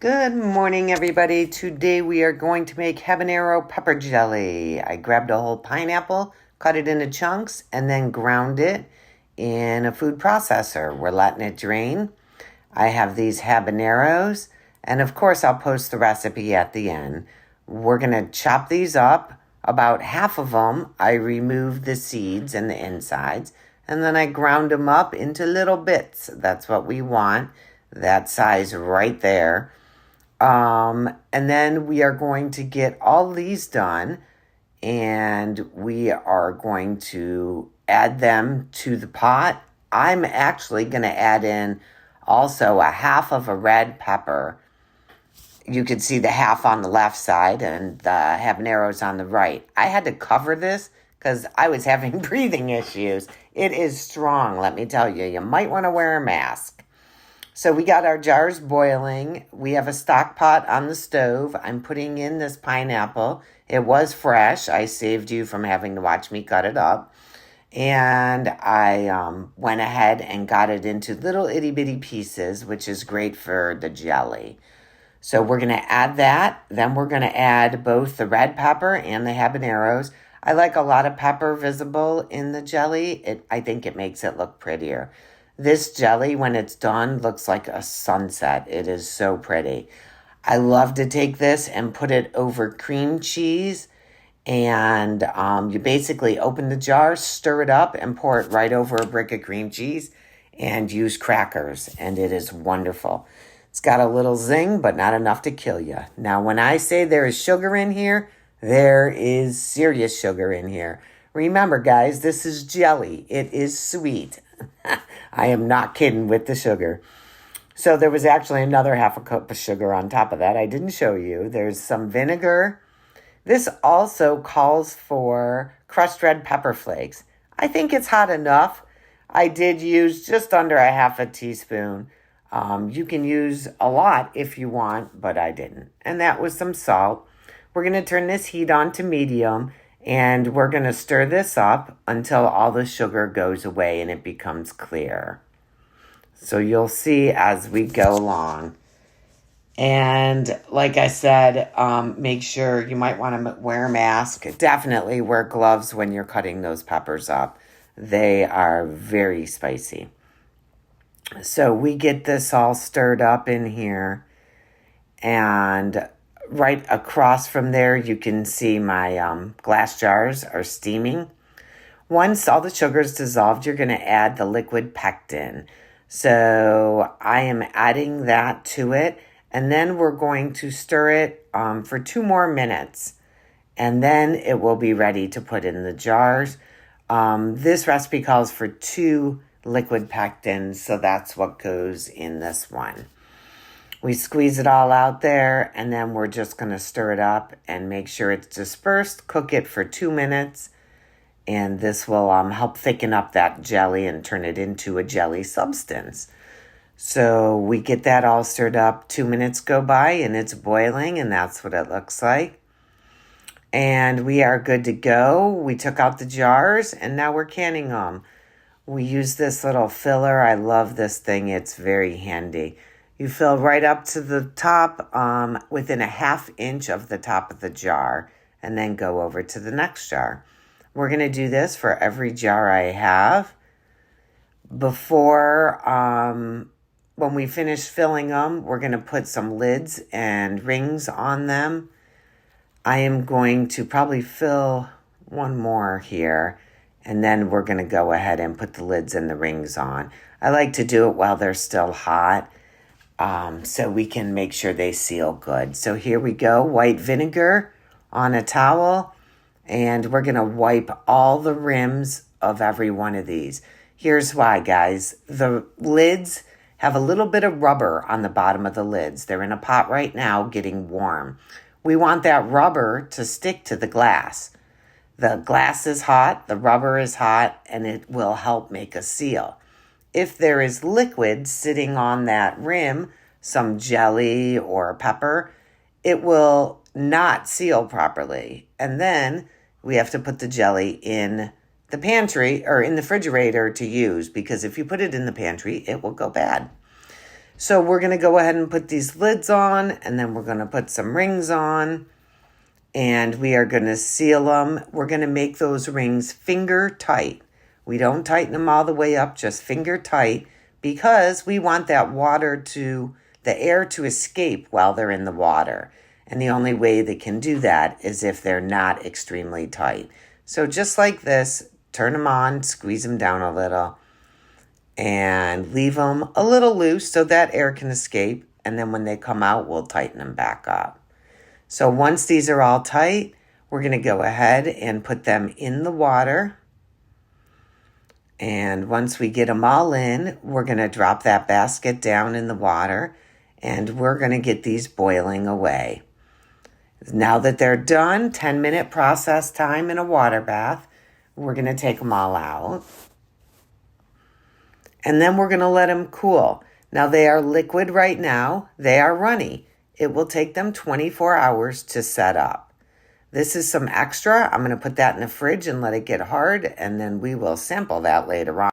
Good morning, everybody. Today we are going to make habanero pepper jelly. I grabbed a whole pineapple, cut it into chunks, and then ground it in a food processor. We're letting it drain. I have these habaneros, and of course I'll post the recipe at the end. We're going to chop these up. About half of them, I removed the seeds and the insides, and then I ground them up into little bits. That's what we want, that size right there. And then we are going to get all these done, and we are going to add them to the pot. I'm actually going to add in also a half of a red pepper. You can see the half on the left side and the habaneros on the right. I had to cover this because I was having breathing issues. It is strong, let me tell you. You might want to wear a mask. So we got our jars boiling. We have a stock pot on the stove. I'm putting in this pineapple. It was fresh. I saved you from having to watch me cut it up. And I went ahead and got it into little itty bitty pieces, which is great for the jelly. So we're going to add that. Then we're going to add both the red pepper and the habaneros. I like a lot of pepper visible in the jelly. I think it makes it look prettier. This jelly, when it's done, looks like a sunset. It is so pretty. I love to take this and put it over cream cheese. And you basically open the jar, stir it up, and pour it right over a brick of cream cheese and use crackers. And it is wonderful. It's got a little zing, but not enough to kill you. Now, when I say there is sugar in here, there is serious sugar in here. Remember, guys, this is jelly. It is sweet. I am not kidding with the sugar. So there was actually another half a cup of sugar on top of that. I didn't show you. There's some vinegar. This also calls for crushed red pepper flakes. I think it's hot enough. I did use just under a half a teaspoon. You can use a lot if you want, but I didn't. And that was some salt. We're going to turn this heat on to medium. And we're going to stir this up until all the sugar goes away and it becomes clear. So you'll see as we go along. And like I said, make sure you might want to wear a mask. Definitely wear gloves when you're cutting those peppers up. They are very spicy. So we get this all stirred up in here. And right across from there, you can see my glass jars are steaming. Once all the sugar is dissolved, you're going to add the liquid pectin. So I am adding that to it, and then we're going to stir it for 2 more minutes, and then it will be ready to put in the jars. This recipe calls for 2 liquid pectins, so that's what goes in this one. We squeeze it all out there, and then we're just going to stir it up and make sure it's dispersed. Cook it for 2 minutes, and this will help thicken up that jelly and turn it into a jelly substance. So we get that all stirred up. 2 minutes go by, and it's boiling, and that's what it looks like. And we are good to go. We took out the jars, and now we're canning them. We use this little filler. I love this thing. It's very handy. You fill right up to the top, within a ½ inch of the top of the jar, and then go over to the next jar. We're going to do this for every jar I have. Before, when we finish filling them, we're going to put some lids and rings on them. I am going to probably fill one more here, and then we're going to go ahead and put the lids and the rings on. I like to do it while they're still hot. So we can make sure they seal good. So here we go, white vinegar on a towel, and we're going to wipe all the rims of every one of these. Here's why, guys. The lids have a little bit of rubber on the bottom of the lids. They're in a pot right now getting warm. We want that rubber to stick to the glass. The glass is hot, the rubber is hot, and it will help make a seal. If there is liquid sitting on that rim, some jelly or pepper, it will not seal properly. And then we have to put the jelly in the pantry or in the refrigerator to use, because if you put it in the pantry, it will go bad. So we're going to go ahead and put these lids on, and then we're going to put some rings on, and we are going to seal them. We're going to make those rings finger tight. We don't tighten them all the way up, just finger tight, because we want that the air to escape while they're in the water. And the only way they can do that is if they're not extremely tight. So just like this, turn them on, squeeze them down a little, and leave them a little loose so that air can escape. And then when they come out, we'll tighten them back up. So once these are all tight, we're going to go ahead and put them in the water. And once we get them all in, we're going to drop that basket down in the water, and we're going to get these boiling away. Now that they're done, 10-minute process time in a water bath, we're going to take them all out. And then we're going to let them cool. Now they are liquid right now. They are runny. It will take them 24 hours to set up. This is some extra. I'm going to put that in the fridge and let it get hard, and then we will sample that later on.